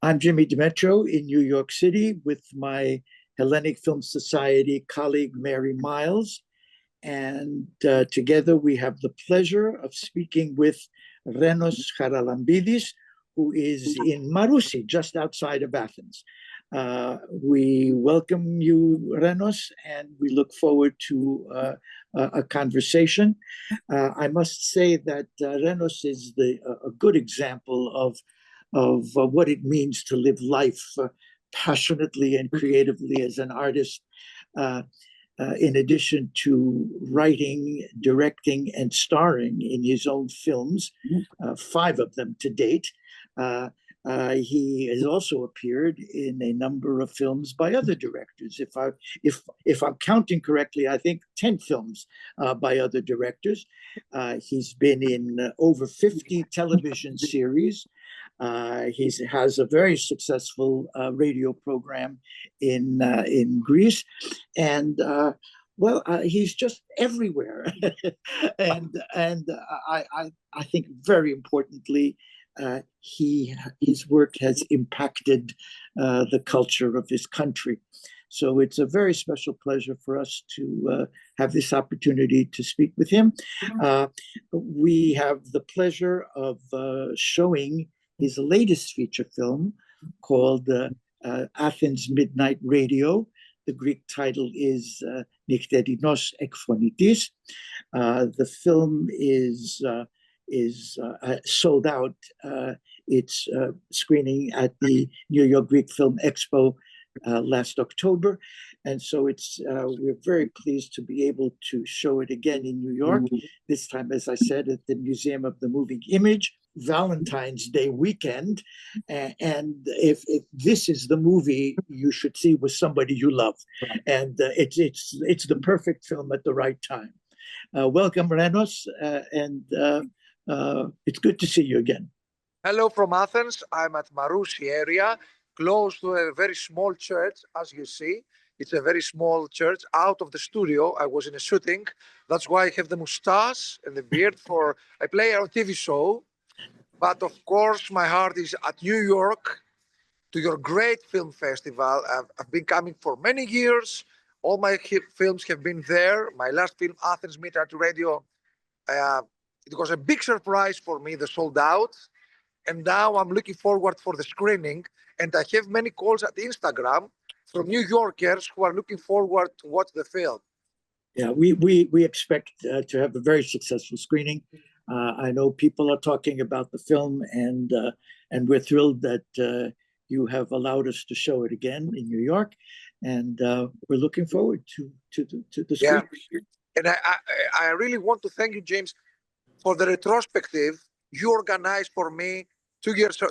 I'm Jimmy Demetro in New York City with my Hellenic Film Society colleague, Mary Miles. And together we have the pleasure of speaking with Renos Haralambidis, who is in Marousi, just outside of Athens. We welcome you, Renos, and we look forward to a conversation. I must say that Renos is a good example of what it means to live life passionately and creatively as an artist. In addition to writing, directing, and starring in his own films, 5 of them to date, he has also appeared in a number of films by other directors. If I'm counting correctly, I think 10 films by other directors. He's been in over 50 television series. He has a very successful radio program in Greece, and he's just everywhere. and I think very importantly, his work has impacted the culture of his country. So it's a very special pleasure for us to have this opportunity to speak with him. We have the pleasure of showing his latest feature film called Athens Midnight Radio. The Greek title is Nikterinos Ekphonitis. The film is sold out. It's screening at the New York Greek Film Expo last October. And so we're very pleased to be able to show it again in New York, this time, as I said, at the Museum of the Moving Image, Valentine's Day weekend. And if this is the movie you should see with somebody you love. And it's the perfect film at the right time. Welcome, Renos, and it's good to see you again. Hello from Athens. I'm at Marousi area, close to a very small church, as you see. It's a very small church. Out of the studio, I was in a shooting. That's why I have the mustache and the beard I play on TV show. But of course, my heart is at New York, to your great film festival. I've been coming for many years. All my films have been there. My last film, Athens Midnight Radio, it was a big surprise for me, the sold out. And now I'm looking forward for the screening. And I have many calls at Instagram from New Yorkers who are looking forward to watch the film. Yeah, we expect to have a very successful screening. I know people are talking about the film, and we're thrilled that you have allowed us to show it again in New York, and we're looking forward to the screening. Yeah. And I really want to thank you, James, for the retrospective you organized for me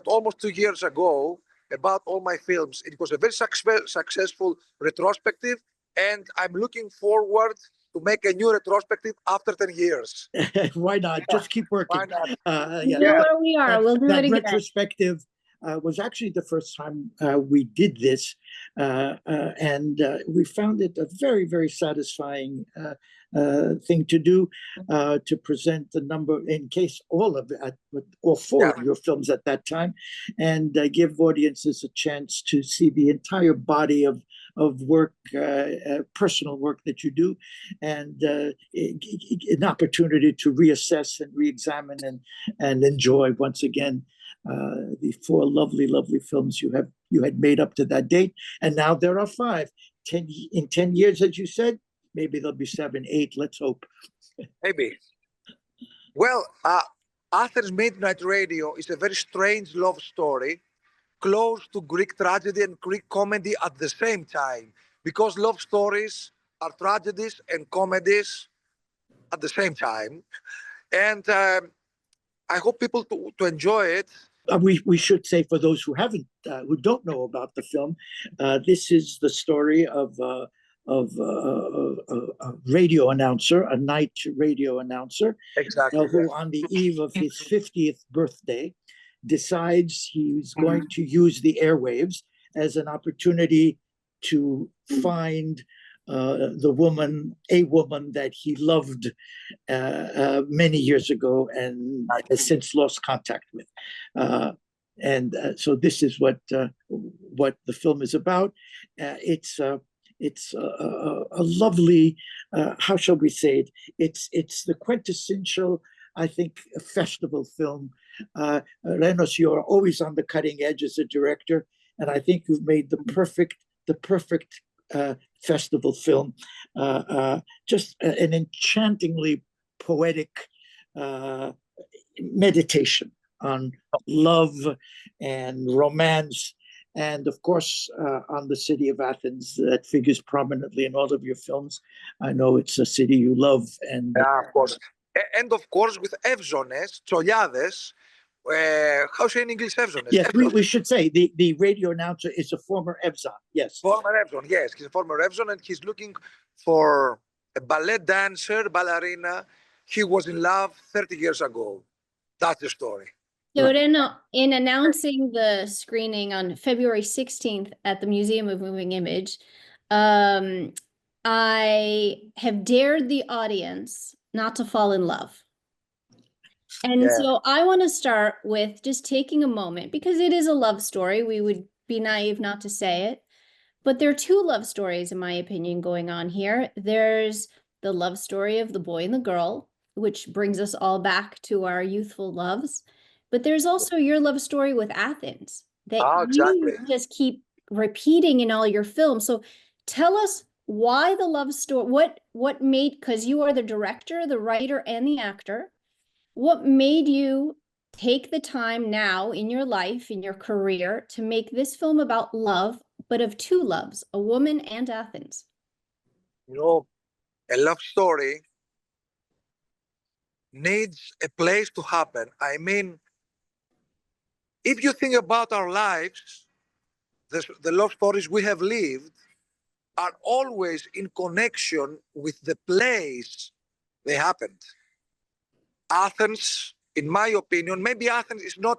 almost 2 years ago about all my films. It was a very successful retrospective, and I'm looking forward to make a new retrospective after 10 years. Why not? Just keep working. Where we are. We'll do it again. Retrospective was actually the first time we did this, and we found it a very, very satisfying thing to do, to present the number, in case all 4 of your films at that time, and give audiences a chance to see the entire body of work, personal work that you do, and an opportunity to reassess and re-examine and enjoy once again the 4 lovely, lovely films you had made up to that date. And now there are 5. In 10 years, as you said, maybe there'll be 7, 8, let's hope. Maybe. Well, Athens Midnight Radio is a very strange love story, close to Greek tragedy and Greek comedy at the same time, because love stories are tragedies and comedies at the same time. And I hope people to enjoy it. We should say, for those who don't know about the film, this is the story of a radio announcer, a night radio announcer, exactly, who on the eve of his 50th birthday decides he's going to use the airwaves as an opportunity to find a woman that he loved many years ago and has since lost contact with. And so this is what the film is about. It's a lovely, how shall we say it? It's the quintessential, I think, festival film. Renos, you're always on the cutting edge as a director, and I think you've made the perfect festival film. Just an enchantingly poetic meditation on love and romance, and of course on the city of Athens that figures prominently in all of your films. I know it's a city you love, and of course, and of course with Evzones, Tsoliades. How say in English Evzones? Yes, we should say the radio announcer is a former Evzon. Yes, former Evzon. Yes, he's a former Evzon, and he's looking for a ballet dancer, ballerina. He was in love 30 years ago. That's the story. So in announcing the screening on February 16th at the Museum of Moving Image, I have dared the audience not to fall in love. And so I want to start with just taking a moment, because it is a love story. We would be naive not to say it. But there are two love stories, in my opinion, going on here. There's the love story of the boy and the girl, which brings us all back to our youthful loves. But there's also your love story with Athens that you just keep repeating in all your films. So tell us why the love story, what made, because you are the director, the writer, and the actor, what made you take the time now in your life, in your career, to make this film about love, but of two loves, a woman and Athens? You know, a love story needs a place to happen. I mean, if you think about our lives, the love stories we have lived are always in connection with the place they happened. Athens, in my opinion, maybe Athens is not,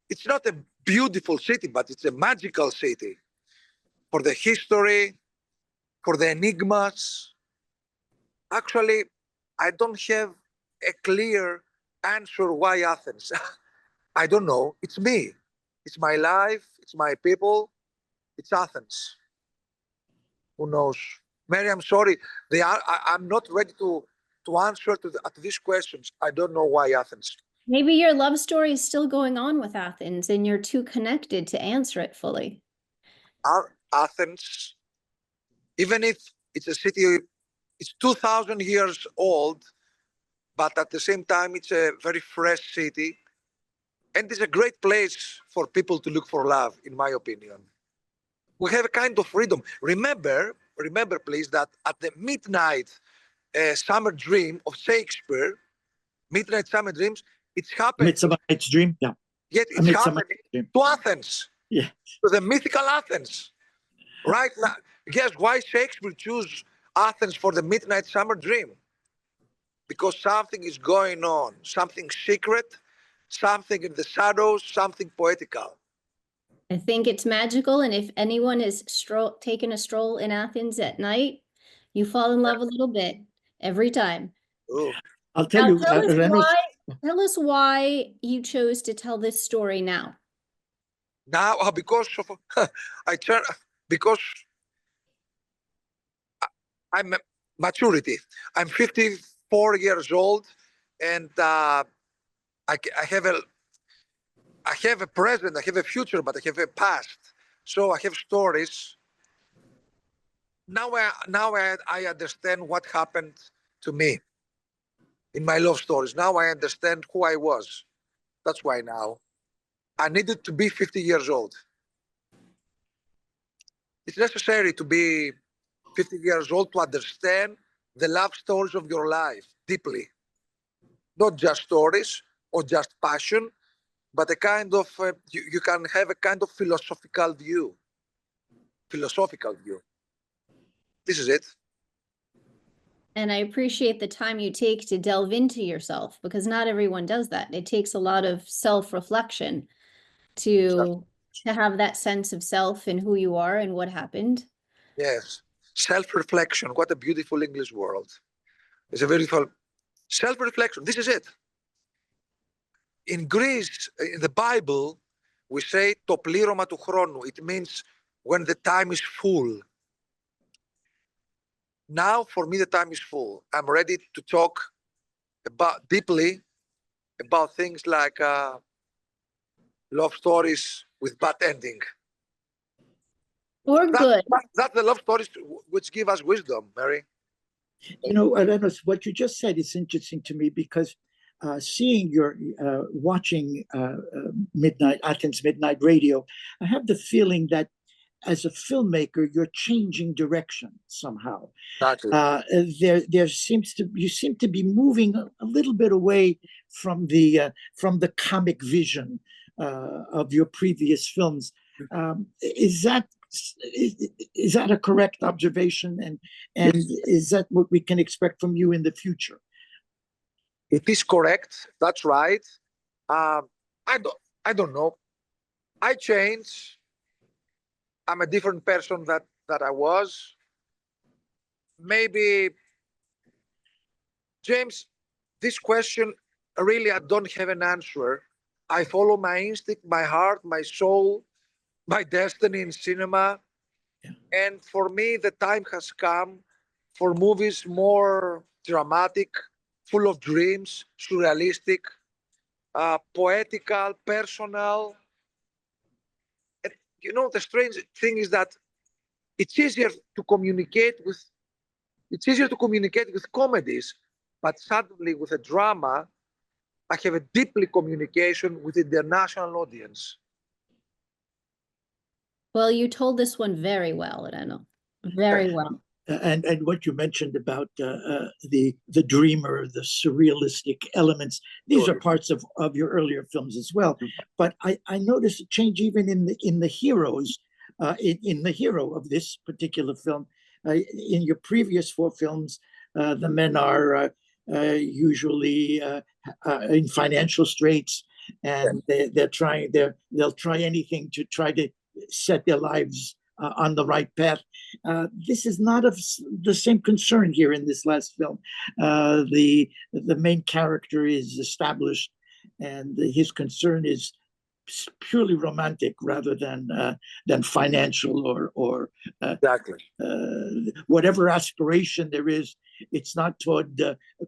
it's not a beautiful city, but it's a magical city for the history, for the enigmas. Actually, I don't have a clear answer why Athens. I don't know. It's me. It's my life. It's my people. It's Athens. Who knows? Mary, I'm sorry. I'm not ready to answer to these questions. I don't know why Athens. Maybe your love story is still going on with Athens and you're too connected to answer it fully. Athens, even if it's a city, it's 2,000 years old, but at the same time, it's a very fresh city. And it's a great place for people to look for love, in my opinion. We have a kind of freedom. Remember, please, that at the midnight summer dream of Shakespeare, Midnight Summer Dreams, it's happening. Midsummer Night's Dream, yeah. Yet it's happening to Athens, yeah, to the mythical Athens. Right now, guess why Shakespeare chose Athens for the Midnight Summer Dream? Because something is going on, something secret, something in the shadows, something poetical. I think it's magical, and if anyone is taking a stroll in Athens at night, you fall in love a little bit every time. Ooh. I'll tell you, tell us why you chose to tell this story now. Now, because of because I'm maturity. I'm 54 years old, and I have a present, I have a future, but I have a past. So I have stories. Now I understand what happened to me in my love stories. Now I understand who I was. That's why now I needed to be 50 years old. It's necessary to be 50 years old to understand the love stories of your life deeply. Not just stories or just passion, but a kind of, you can have a kind of philosophical view. This is it. And I appreciate the time you take to delve into yourself, because not everyone does that. It takes a lot of self-reflection to have that sense of self and who you are and what happened. Yes. Self-reflection. What a beautiful English word. It's a beautiful self-reflection. This is it. In Greece, in the Bible, We say το πλήρωμα του χρόνου. It means when the time is full. Now, for me, the time is full. I'm ready to talk deeply about things like love stories with bad ending. Or good. That's the love stories which give us wisdom, Mary. You know, Renos, what you just said is interesting to me because seeing your watching Athens Midnight Radio, I have the feeling that as a filmmaker, you're changing direction somehow. Exactly. There seems to you seem to be moving a little bit away from the comic vision of your previous films. Is that a correct observation? And is that what we can expect from you in the future? It is correct. That's right. I don't know. I change. I'm a different person that I was. Maybe, James, this question, really, I don't have an answer. I follow my instinct, my heart, my soul, my destiny in cinema. Yeah. And for me, the time has come for movies more dramatic, full of dreams, surrealistic, poetical, personal. And, you know, the strange thing is that it's easier to communicate with comedies, but suddenly with a drama, I have a deeply communication with the international audience. Well, you told this one very well, Reno. Very well. And what you mentioned about the dreamer, the surrealistic elements, these are parts of your earlier films as well. But I noticed a change even in the heroes, in the hero of this particular film. In your previous 4 films, the men are usually in financial straits, and they'll try anything to try to set their lives on the right path. This is not of the same concern here in this last film. The main character is established, and his concern is purely romantic rather than financial or Exactly. Whatever aspiration there is. It's not toward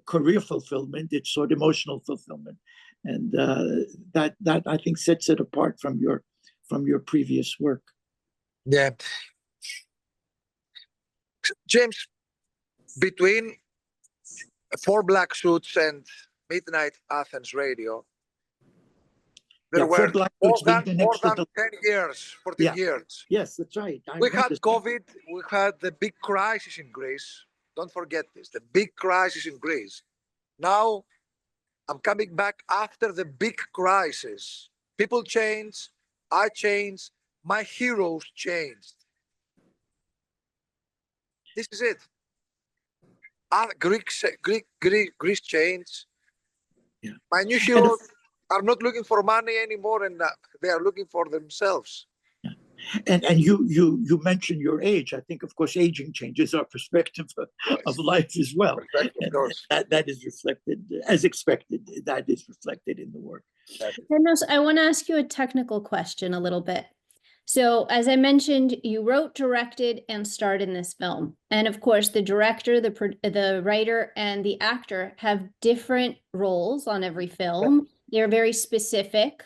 career fulfillment; it's toward emotional fulfillment, and that I think sets it apart from your previous work. Yeah. James, between 4 Black Suits and Midnight Athens Radio, there were more than 10 years, 14 years. Yes, that's right. We had COVID, we had the big crisis in Greece. Don't forget this, the big crisis in Greece. Now, I'm coming back after the big crisis. People change, I changed, my heroes changed. This is it. Greece changed. Yeah. My new heroes are not looking for money anymore, and they are looking for themselves. Yeah. And you mentioned your age. I think, of course, aging changes our perspective of life as well. And that is reflected, as expected. That is reflected in the work. Renos, I want to ask you a technical question a little bit. So, as I mentioned, you wrote, directed, and starred in this film. And of course, the director, the writer, and the actor have different roles on every film. They're very specific.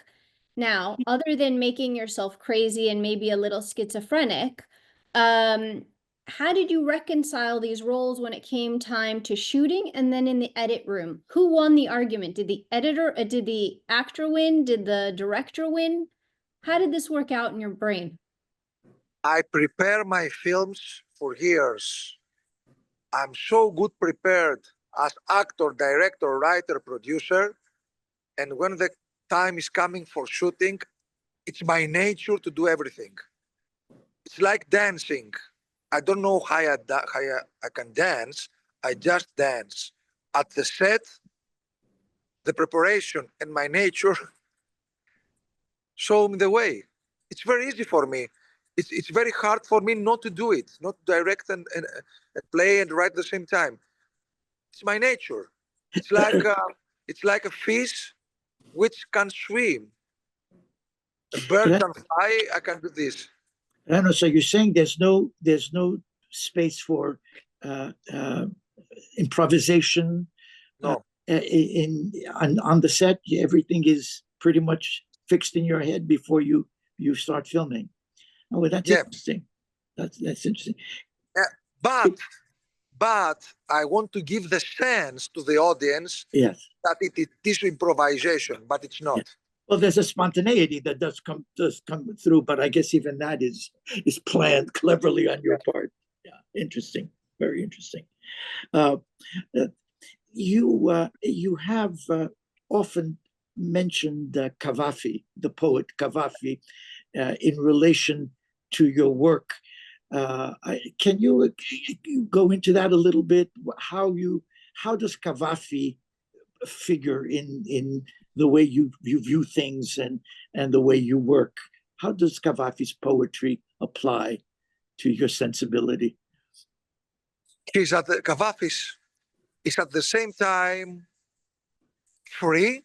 Now, other than making yourself crazy and maybe a little schizophrenic, how did you reconcile these roles when it came time to shooting and then in the edit room? Who won the argument? Did the actor win? Did the director win? How did this work out in your brain? I prepare my films for years. I'm so good prepared as actor, director, writer, producer. And when the time is coming for shooting, it's my nature to do everything. It's like dancing. I don't know how I can dance. I just dance. At the set, the preparation and my nature show me the way. It's very easy for me. It's very hard for me not to do it, not to direct and play and write at the same time. It's my nature. It's like a fish which can swim. A bird can fly, I can do this. Renos, so you're saying there's no space for improvisation No. on the set? Everything is pretty much fixed in your head before you start filming. Oh, well, that's interesting. That's interesting. But I want to give the sense to the audience that it is improvisation, but it's not. Yes. Well, there's a spontaneity that does come through, but I guess even that is planned cleverly on your part. Yeah, interesting, very interesting. You have often mentioned Cavafy, the poet Cavafy, in relation to your work. Can you go into that a little bit? How does Cavafy figure in the way you view things and the way you work? How does Cavafy's poetry apply to your sensibility? Cavafy's is at the same time free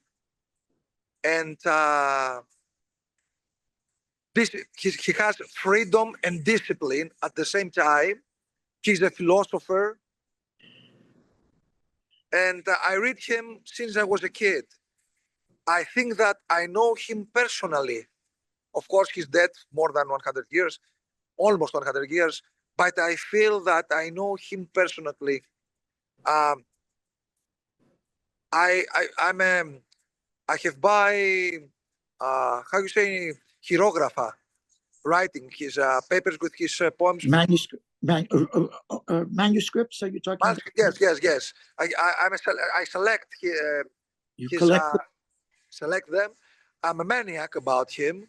and he has freedom and discipline at the same time. He's a philosopher. And I read him since I was a kid. I think that I know him personally. Of course, he's dead more than 100 years, almost 100 years, but I feel that I know him personally. I have by, how you say, hieroglypher, writing his papers with his poems. Manuscripts, are you talking about? Yes. I select select them. I'm a maniac about him.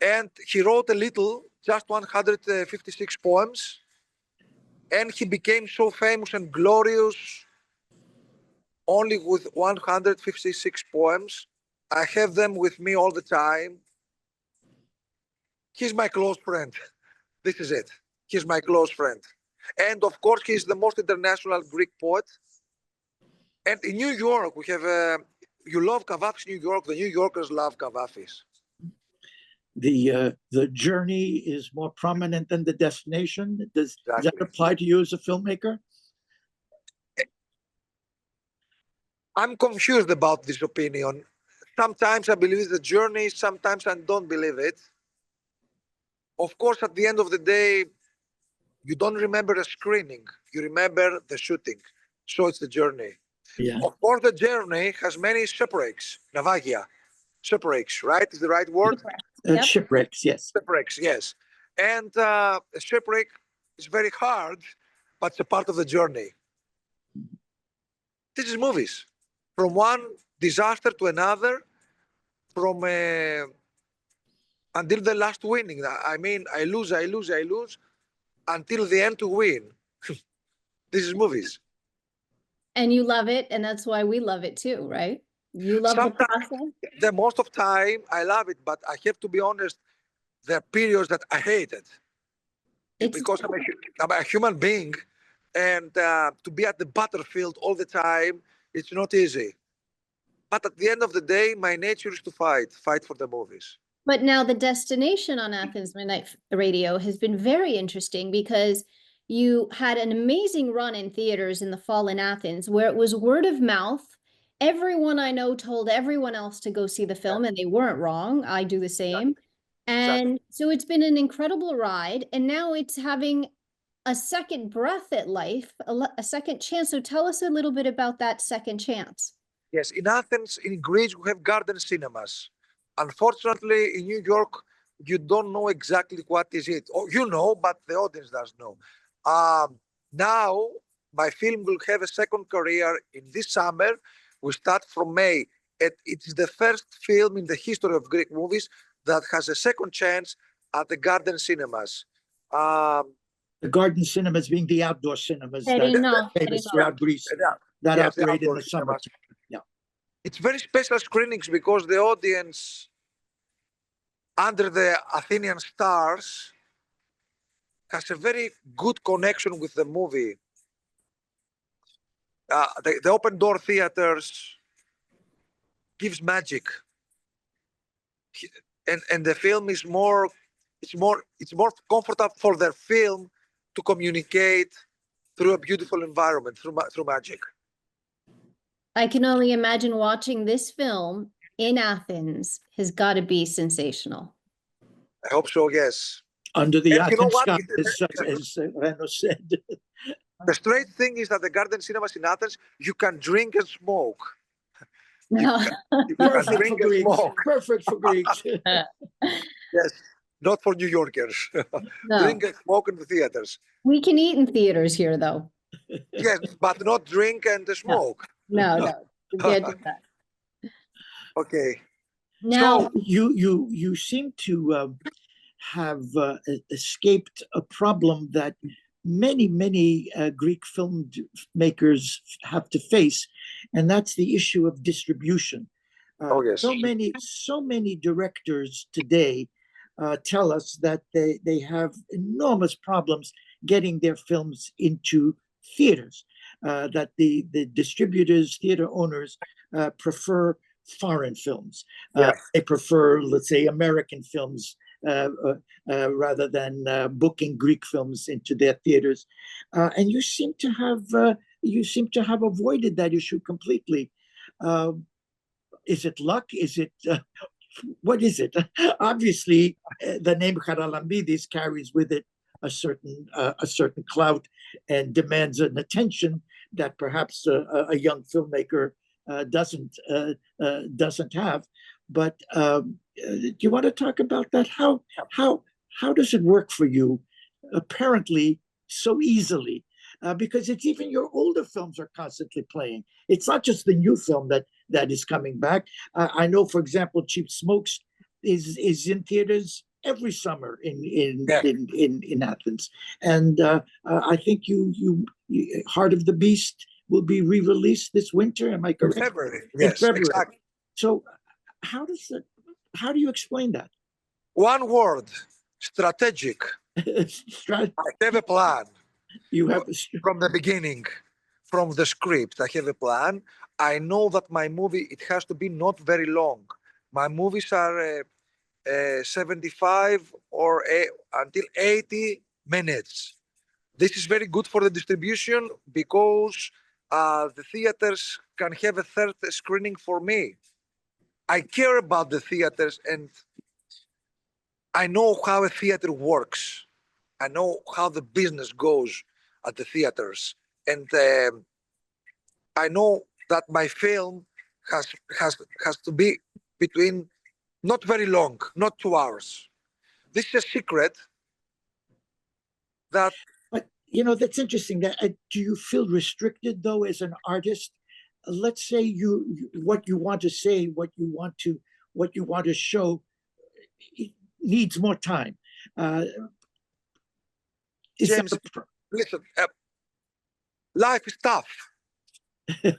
And he wrote a little, just 156 poems. And he became so famous and glorious only with 156 poems. I have them with me all the time. He's my close friend. This is it. He's my close friend. And of course, he's the most international Greek poet. And in New York, we have, you love Cavafy's New York, the New Yorkers love Cavafy's. The journey is more prominent than the destination. Does that apply to you as a filmmaker? I'm confused about this opinion. Sometimes I believe the journey, sometimes I don't believe it. Of course, at the end of the day, you don't remember a screening, you remember the shooting. So it's the journey. Yeah. Of course, the journey has many shipwrecks, navagia, shipwrecks, right? Is the right word? Shipwrecks, yes. Shipwrecks, yes. And a shipwreck is very hard, but it's a part of the journey. This is movies. From one disaster to another, from until the last winning. I mean, I lose, until the end to win. This is movies. And you love it, and that's why we love it too, right? You love the process? The most of time, I love it, but I have to be honest, there are periods that I hate it. It's because I'm a human being, and to be at the battlefield all the time, it's not easy. But at the end of the day, my nature is to fight for the movies. But now the destination on Athens Midnight Radio has been very interesting because you had an amazing run in theaters in the fall in Athens where it was word of mouth. Everyone I know told everyone else to go see the film, and they weren't wrong. I do the same. And so it's been an incredible ride, and now it's having a second breath at life, a second chance. So tell us a little bit about that second chance. Yes, in Athens, in Greece, we have garden cinemas. Unfortunately, in New York, you don't know exactly what is it. Or you know, but the audience does know. Now, my film will have a second career in this summer. We start from May. It is the first film in the history of Greek movies that has a second chance at the garden cinemas. The garden cinemas being the outdoor cinemas that are famous throughout Greece that operate in the summer. Yeah. It's very special screenings because the audience under the Athenian stars has a very good connection with the movie. The open door theaters gives magic. and the film is more, it's more comfortable for their film to communicate through a beautiful environment, through magic. I can only imagine watching this film in Athens has got to be sensational. I hope so, yes. Under the And you know Athens what? sky, as Renos said. The strange thing is that the garden cinemas in Athens, you can drink and smoke. No. You can Perfect for drink and Greeks. smoke. Perfect for Greeks. Yes, not for New Yorkers. Drink and smoke in the theaters. We can eat in theaters here, though. Yes, but not drink and smoke. No, we can't do that. Okay. Now, So You seem to have escaped a problem that many Greek filmmakers have to face, and that's the issue of distribution. Oh, yes. So many directors today tell us that they have enormous problems getting their films into theaters, that the distributors, theater owners prefer foreign films. Yeah. They prefer, let's say, American films rather than booking Greek films into their theaters. And you seem to have avoided that issue completely. Is it luck? Is it what is it? Obviously, the name Haralambidis carries with it a certain clout and demands an attention that perhaps a young filmmaker doesn't have. But do you want to talk about that? How does it work for you? Apparently, so easily. Because it's even your older films are constantly playing. It's not just the new film that is coming back. I know, for example, Cheap Smokes is in theaters every summer in Athens, and I think you Heart of the Beast will be re-released this winter. Am I correct? in February. Yes, in February. Exactly. So how do you explain that? One word: strategic. I have a plan. You have From the beginning, from the script, I have a plan. I know that my movie, it has to be not very long. My movies are 75 or until 80 minutes. This is very good for the distribution because the theaters can have a third screening for me. I care about the theaters and I know how a theater works. I know how the business goes at the theaters, and I know that my film has to be between not very long, not 2 hours. This is a secret that. But that's interesting. That do you feel restricted though as an artist? Let's say what you want to say, what you want to show, it needs more time. James, listen, life is tough.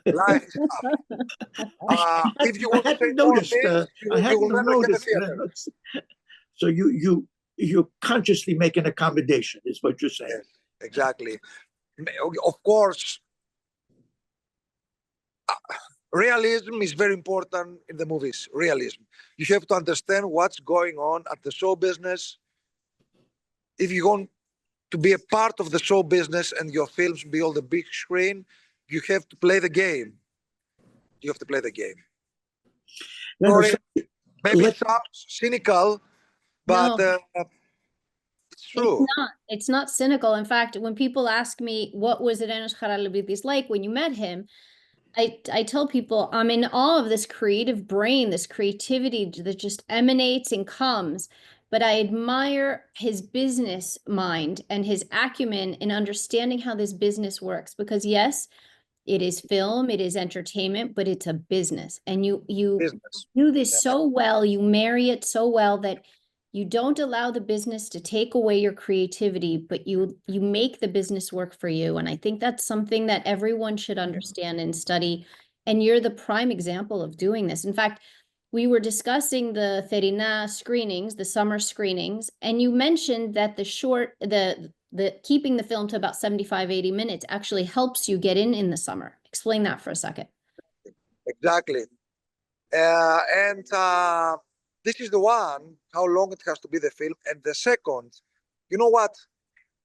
Life is tough. If you want to say noticed, more things, I you will hadn't never get a noticed. theater. So you consciously make an accommodation, is what you're saying. Yes, exactly. Of course, realism is very important in the movies. Realism. You have to understand what's going on at the show business. If you want to be a part of the show business and your films be on the big screen, you have to play the game. You have to play the game. Sorry, maybe it sounds cynical, but no, it's true. It's not cynical. In fact, when people ask me, what was Renos Haralambidis like when you met him, I tell people I'm in awe of this creative brain, this creativity that just emanates and comes. But I admire his business mind and his acumen in understanding how this business works. Because yes, it is film, it is entertainment, but it's a business. And you do this so well, you marry it so well that you don't allow the business to take away your creativity, but you make the business work for you. And I think that's something that everyone should understand and study. And you're the prime example of doing this. In fact, we were discussing the Therina screenings, the summer screenings, and you mentioned that the keeping the film to about 75, 80 minutes actually helps you get in the summer. Explain that for a second. Exactly. this is the one, how long it has to be the film. And the second, you know what?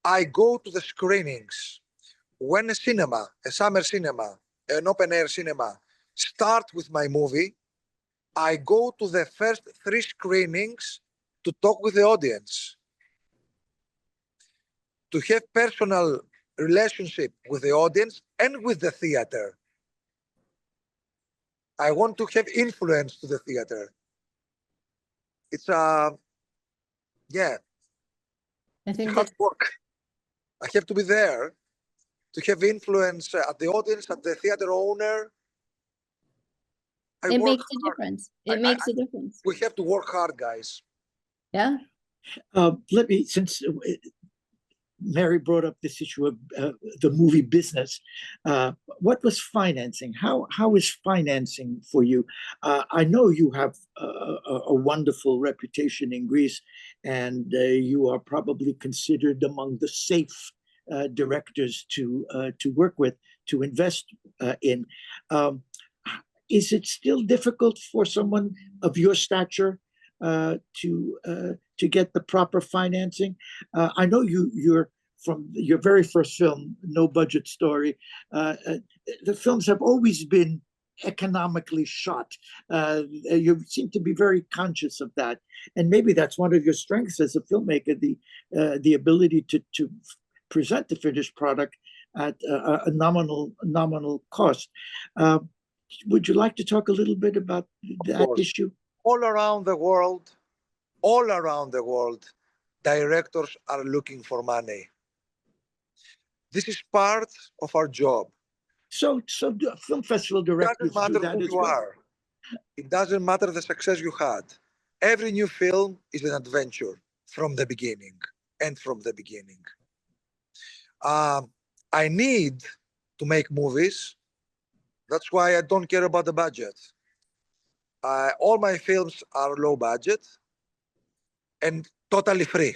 I go to the screenings. When a cinema, a summer cinema, an open air cinema, start with my movie, I go to the first 3 screenings to talk with the audience, to have personal relationship with the audience and with the theater. I want to have influence to the theater. It's yeah, I it's think hard that's work. I have to be there to have influence at the audience, at the theater owner. I it work makes a hard. difference. It makes a difference. We have to work hard, guys. Yeah. Let me, since Mary brought up this issue of the movie business, what was financing? How is financing for you? I know you have a wonderful reputation in Greece, and you are probably considered among the safe directors to work with, to invest in. Is it still difficult for someone of your stature to get the proper financing? I know you're from your very first film, No Budget Story. The films have always been economically shot. You seem to be very conscious of that, and maybe that's one of your strengths as a filmmaker: the ability to present the finished product at a nominal cost. Would you like to talk a little bit about that issue? All around the world, directors are looking for money. This is part of our job. So film festival directors do that as well. Are. It doesn't matter the success you had. Every new film is an adventure from the beginning and from the beginning. I need to make movies. That's why I don't care about the budget. All my films are low budget and totally free.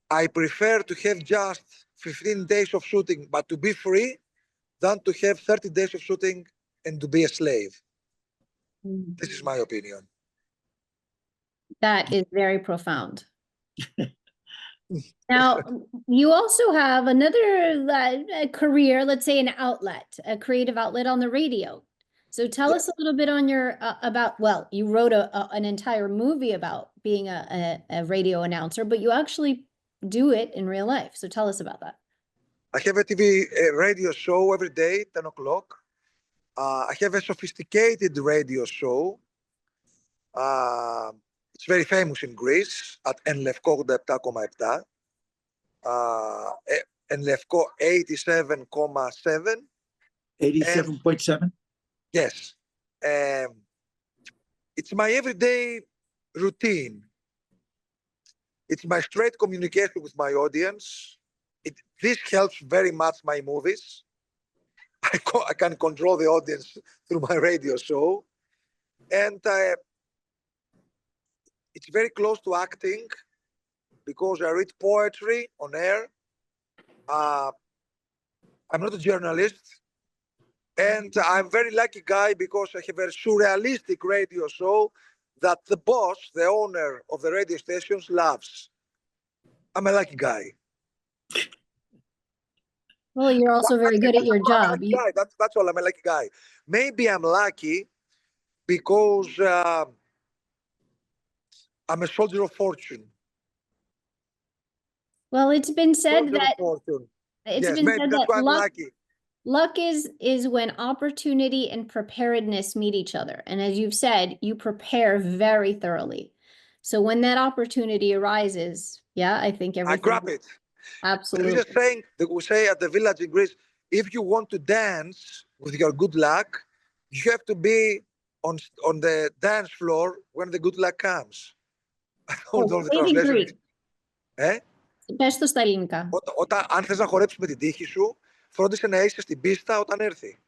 I prefer to have just 15 days of shooting, but to be free, than to have 30 days of shooting and to be a slave. This is my opinion. That is very profound. Now, you also have another career, let's say an outlet, a creative outlet on the radio. So tell us a little bit on your about, well, you wrote an entire movie about being a radio announcer, but you actually do it in real life. So tell us about that. I have a radio show every day, 10 o'clock. I have a sophisticated radio show. It's very famous in Greece at Enlevko 87,7. Enlevko 87.7. 87.7? Yes. It's my everyday routine. It's my straight communication with my audience. This helps very much my movies. I can control the audience through my radio show. And it's very close to acting because I read poetry on air. I'm not a journalist. And I'm a very lucky guy because I have a surrealistic radio show that the boss, the owner of the radio stations, loves. I'm a lucky guy. Well, you're also very good at your job. That's all. I'm a lucky guy. Maybe I'm lucky because I'm a soldier of fortune. Well, it's been said that luck is when opportunity and preparedness meet each other. And as you've said, you prepare very thoroughly. So when that opportunity arises, yeah, I think everything. I grab it. Absolutely. There's a saying that we say at the village in Greece, if you want to dance with your good luck, you have to be on the dance floor when the good luck comes. I don't know the translation. Πες το στα ελληνικά. Αν θες να χορέψεις με την τύχη σου, φρόντισε να είσαι στην πίστα όταν έρθει.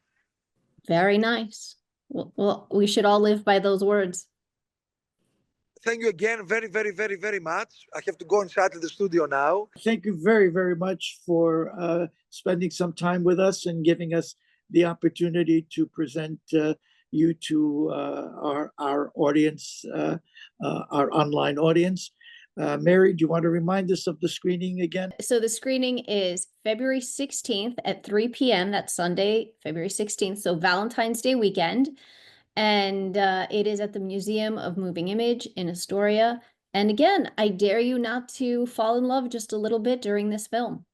Very nice. Well, we should all live by those words. Thank you again very, very, very, very much. I have to go inside to the studio now. Thank you very, very much for spending some time with us and giving us the opportunity to present you to our audience, our online audience. Mary, do you want to remind us of the screening again? So the screening is February 16th at 3 p.m. That's Sunday, February 16th. So Valentine's Day weekend. And it is at the Museum of Moving Image in Astoria. And again, I dare you not to fall in love just a little bit during this film.